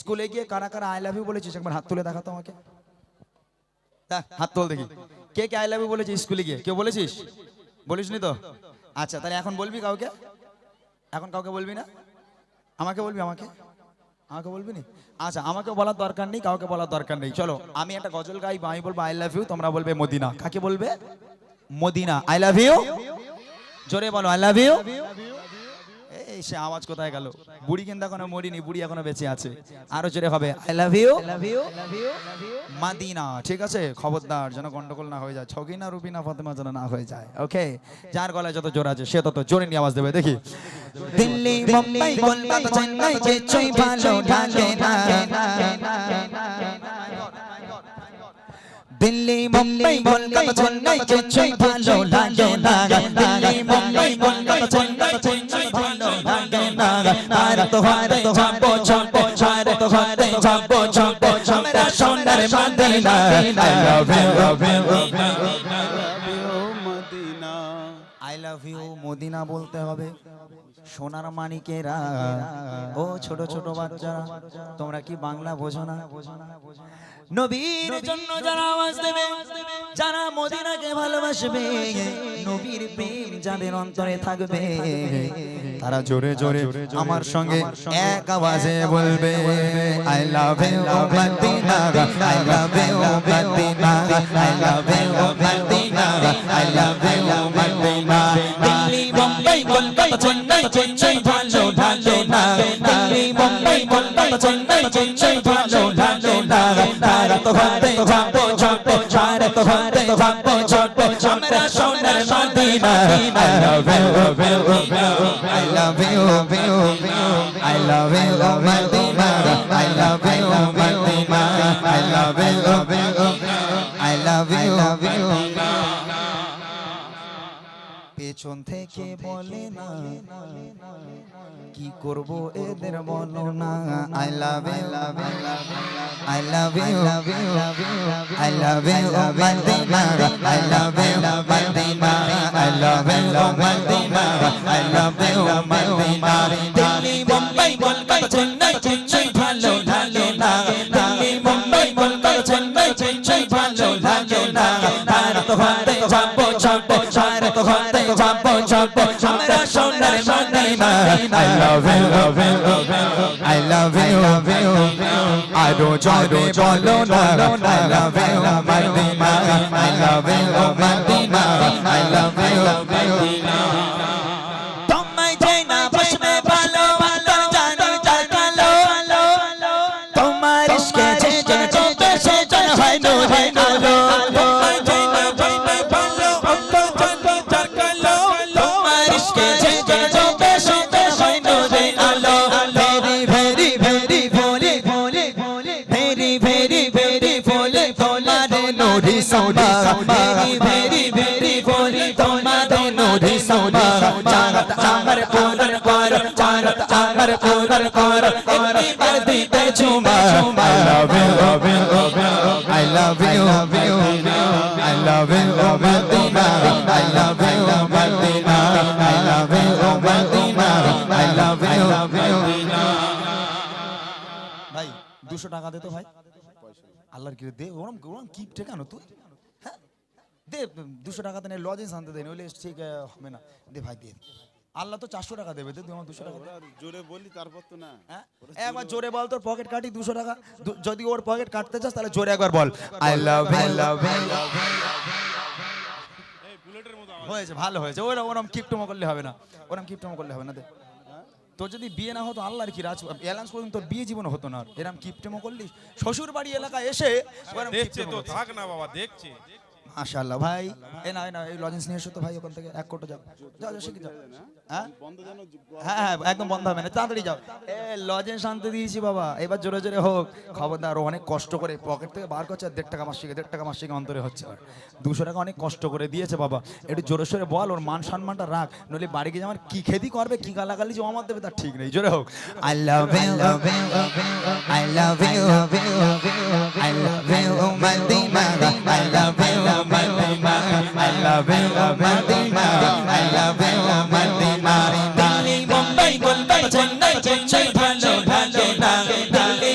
স্কুলে গিয়ে কারা কারা আই লাভ ইউ বলেছিস একবার হাত তুলে দেখাতো আমাকে। হাত তোল দেখি, কে কে আই লাভ ইউ বলেছিস স্কুলে গিয়ে? কেউ বলেছিস? বলিসনি তো? আচ্ছা, তাহলে এখন বলবি কাউকে? এখন কাউকে বলবি না? আমাকে বলবি? আমাকে আমাকে বলবি না? আচ্ছা, আমাকে বলার দরকার নেই, কাউকে বলার দরকার নেই। চলো আমি একটা গজল গাই, আমি বলবো আই লাভ ইউ, তোমরা বলবে মদিনা। কাকে বলবে? মদিনা। আই লাভ ইউ, জোরে বলো আই লাভ ইউ। এই সে আওয়াজ কোথায় গেল? বুড়ি কিন্তু এখনো মরিনি, বুড়ি এখনো বেঁচে আছে। আরো জোরে হবে আই লাভ ইউ মদিনা। ঠিক আছে, খবরদার যেন গন্ডগোল না হয়ে যায়, ছগিনা রুবিনা ফাতেমা যেন না হয়ে যায়। ওকে, যার গলায় যত জোর আছে সে তত জোরে নিয়ে আওয়াজ দেবে। দেখি দিল্লি মুম্বাই কলকাতা চেন্নাই কিছুই ভালো লাগে না, দিল্লি মুম্বাই কলকাতা চেন্নাই কিছুই ভালো লাগে না, দিল্লি মুম্বাই কলকাতা চেন্নাই কিছুই ভালো লাগে না। আর তো হারে যাবো যাবো, আর তো হারে যাবো যাবো, আমরা সোনার Madina. I love you Madina, I love you Madina বলতে হবে। সোনার মানিকেরা, ও ছোট ছোট বাচ্চারা, তোমরা কি বাংলা বোঝো না? নবীর জন্য যারা আওয়াজ দেবে, যারা মদিনাকে ভালোবাসবে, নবীর প্রেম যাদের অন্তরে থাকবে, তারা জোরে জোরে আমার সঙ্গে এক আওয়াজে বলবে I love you Madina, I love you Madina, I love you Madina, I love you Madina. Delhi Mumbai Kolkata Chennai কিছুই ভালো লাগে না, দিল্লি মুম্বাই কলকাতা চেন্নাই কিছুই ভালো লাগে না। তারা তো হাতে যাবো যাবো, তারা তো হাতে যাবো যাবো, আমরা সোনার Madina. I love you, I love you, I love you Madina, I love you Madina, I love you, I love you. পেছন থেকে বলে না কি করব এদের বলো না। I love you, I love you, I love you Madina, I love you Madina, I love you Madina, I love you Madina. Delhi Mumbai Kolkata Chennai কিছুই ভালো লাগে না, দিল্লি মুম্বাই কলকাতা চেন্নাই কিছুই ভালো লাগে না। তারা তো হাতে যাবো যাবো, তারা তো হাতে যাবো যাবো, আমরা সোনার Medina. I love you, I love you, আরো জোরে বলো না I love you Madina, I love you Madina, I love you Madina. তোমায় চাই না বসবে ভালো, তোর জানি যার কালো, তোমার ইশকে যে জন চোখে সে জন হয় নূরে আলো। তোমায় চাই না বসবে ভালো, তোর জানি যার কালো, তোমার ইশকে যে জন চোখে সে জন হয় নূরে আলো। ভেরি ভেরি ভেরি ভোলে ভোলে, ভেরি ভেরি ভেরি ভোলে তোমারে নূরি সোনা, ভেরি ভেরি ভেরি ভোলে তোমারে নূরি সোনা। চাঁদ আমার পূরণ কর, চাঁদ আমার পূরণ কর, একবার দিতে চুমা। I love you, I love you, I love you Madina, I love you Madina, I love you Madina, I love you Madina. ভাই 200 টাকা দে তো ভাই, আল্লাহর কি দে, ওরম ওরম কি ঠেকানো তুই? হ্যাঁ দে 200 টাকা দে, লজেন্স আনতে দে, নইলে ঠিক হবে না। দে ভাই দে, আল্লাহ তো 400 টাকা দেবে, তুই আমার 200 টাকা জোরে বলি তারপর তো না। হ্যাঁ একবার জোরে বল, তোর পকেট কাটি 200 টাকা। যদি ওর পকেট কাটতে চাস তাহলে জোরে একবার বল আই লাভ ইউ। হয়েছে, ভালো হয়েছে। ওরম কিপটমো করলে হবে না, ওরম কিপটমো করলে হবে না। দে, তোর যদি বিয়ে না হতো আল্লাহর কি রাজ অ্যালাউন্স করুন, তোর বিয়ে জীবন হতো না। এরম কিপটেমো করলি শ্বশুর বাড়ি এলাকায় এসে দেখছে তো, থাক না বাবা, দেখছে। মাশাআল্লাহ ভাই, এই লজেন্স নিয়ে এসো তো ভাই, ওখান থেকে এক কোটো যাও, যাও যাও শিখে যাও। হ্যাঁ হ্যাঁ একদম বন্ধ হবে না, তাড়াতাড়ি যাও। লজেন্স আনতে দিয়েছি বাবা, এবার জোরে জোরে হোক। খবরদার, ও অনেক কষ্ট করে পকেট থেকে বার করছে, 1.5 টাকা মাসিকে, 1.5 টাকা মাসিকে অন্তরে হচ্ছে। 200 টাকা অনেক কষ্ট করে দিয়েছে বাবা, একটু জোরে সোরে বল, ওর মান সম্মানটা রাখ, নইলে বাড়ি গিয়ে আমার কি খেদি করবে, কি গালাগালি যে আমার দেবে তার ঠিক নেই। জোরে হোক I love you, I love you, I love you Madina, I love you Madina, I love you Madina, I love you Madina. Delhi Mumbai Kolkata Chennai কিছুই ভালো লাগে না, দিল্লি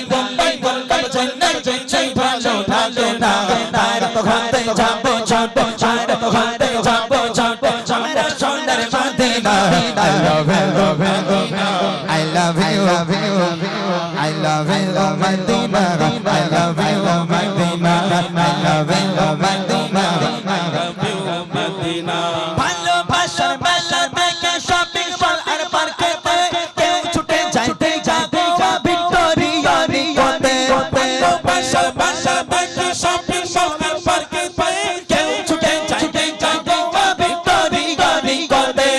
চেঞ্চাই ভালো ভালো না আর তো ঘাটে যাবো যাবো আর তো ঘাটে যাবো যাবো আমরা সোনার Medina I love you I love you I love you Madina I love you Madina I love you Madina ভালোবাসার মেলা দেখে শপিং মল আর পার্কেতে কেউ ছুটে যাইতে যাবে ভিক্টোরিয়া নিকটে ভালোবাসার মেলা দেখে শপিং মল আর পার্কেতে কেউ ছুটে যাইতে যাবে ভিক্টোরিয়া নিকটে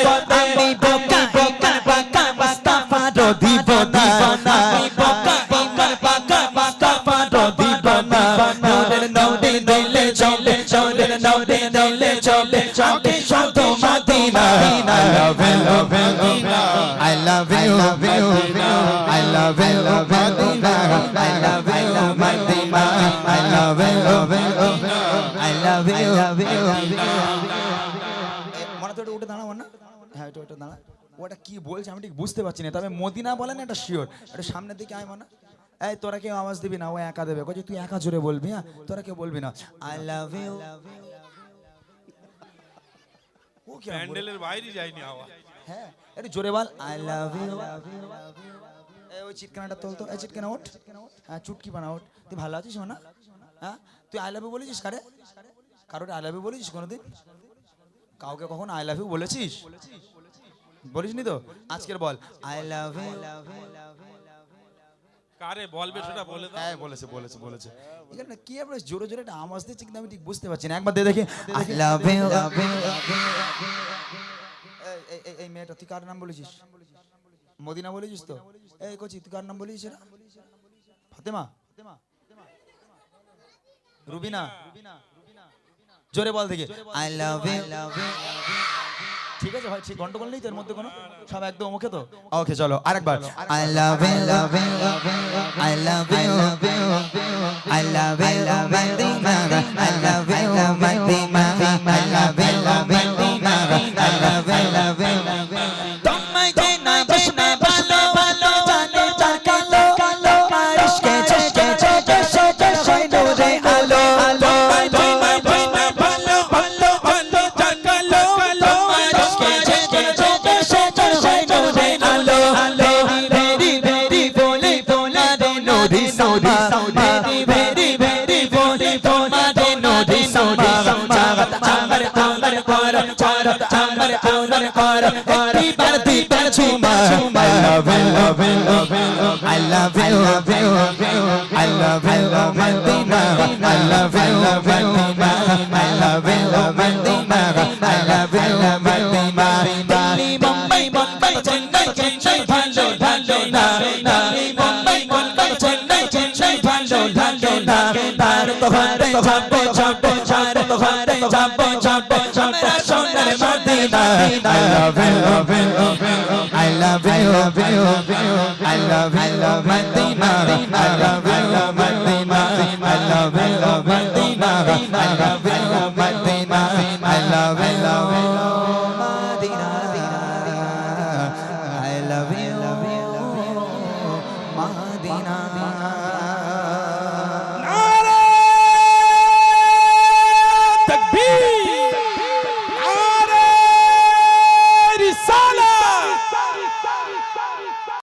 আমি বোকা ইকার বাকা মুস্তাফা দিব না আমি বোকা ইকার বাকা মুস্তাফা দিব না নূরের নদী দিলে চলে চলে নদী দিলে চলে চলে শুধু Medina I love you I love you I love you Madina I love you Madina I love you মনে তো উঠে দাঁড়াবো না হ্যাঁ এটা দাঁড়া ওটা কি বলছে আমি ঠিক বুঝতে পারছি না তবে মদিনা বলে না এটা শিওর এটা সামনের দিকে আয় মানা এই তোরা কেউ আওয়াজ দিবি না ও একা দেবে কই তুই একা জোরে বলবি হ্যাঁ তোরা কেউ বলবি না আই লাভ ইউ ও কি প্যান্ডেলের বাইরে যায়নি আওয়াজ হ্যাঁ একটু জোরে বল আই লাভ ইউ এই ওই চিটকানাটা তোল তো এই চিটকানা ওঠ হ্যাঁ চুটকি বানা ওঠ তুই ভালো আছিস না হ্যাঁ তুই আই লাভ ইউ বলেছিস কারোর আই লাভ ইউ বলেছিস কোনোদিন কাউকে কখন আই লাভ ইউ বলেছিস বলিসনি তো আজকের বল আই লাভ ইউ কারে বলবে সেটা বলে দাও হ্যাঁ বলেছে এখানে কি আমরা জোরে জোরে একটা আওয়াজ দিচ্ছি কিন্তু আমি ঠিক বুঝতে পারছি না একবার দিয়ে দেখি আই লাভ ইউ এই মেয়েটা তুই কার নাম বলেছিস মদিনা বলেছিস তো এই কোচি তুই কার নাম বলেছিস না ফাতেমা রুবিনা জোরে বল দেখি আই লাভ ইউ ঠিক আছে ভাই ঠিক গন্ডগোল নেই তোর মধ্যে কোনো সব একদম ওকে তো ওকে চলো আরেকবার I love you I love you I love you Madina I love you Madina I love you Madina I love you তোমায় যে না বসবে ভালো ভালো জানে তার কালো কালো ইশকে চশকে চশকে চশকে নূরে আলো আলো তোমায় বসবে ভালো ভালো ভালো তার কালো কালো ইশকে চশকে চশকে চশকে নূরে আলো আলো ভেরি ভেরি বলে বলা দে নদী সৌদি ভেরি ভেরি ভেরি বলে বলা দে নদী সৌদি চামর চামর চামর কর চার চামর চামর কর একবার দিবার ছুমা I love you I love you I love you Madina I love you Madina I love you Madina I love you Madina Delhi Mumbai Mumbai Chennai Chennai ভালো ভালো না Delhi Mumbai Mumbai Chennai Chennai ভালো ভালো না তার তো ঘরে যাবো যাবো তার তো ঘরে যাবো যাবো আমরা সোনার Medina I love you I love you I love you Madina I love you Madina I love you Madina I love you Madina I love you Madina I love you Madina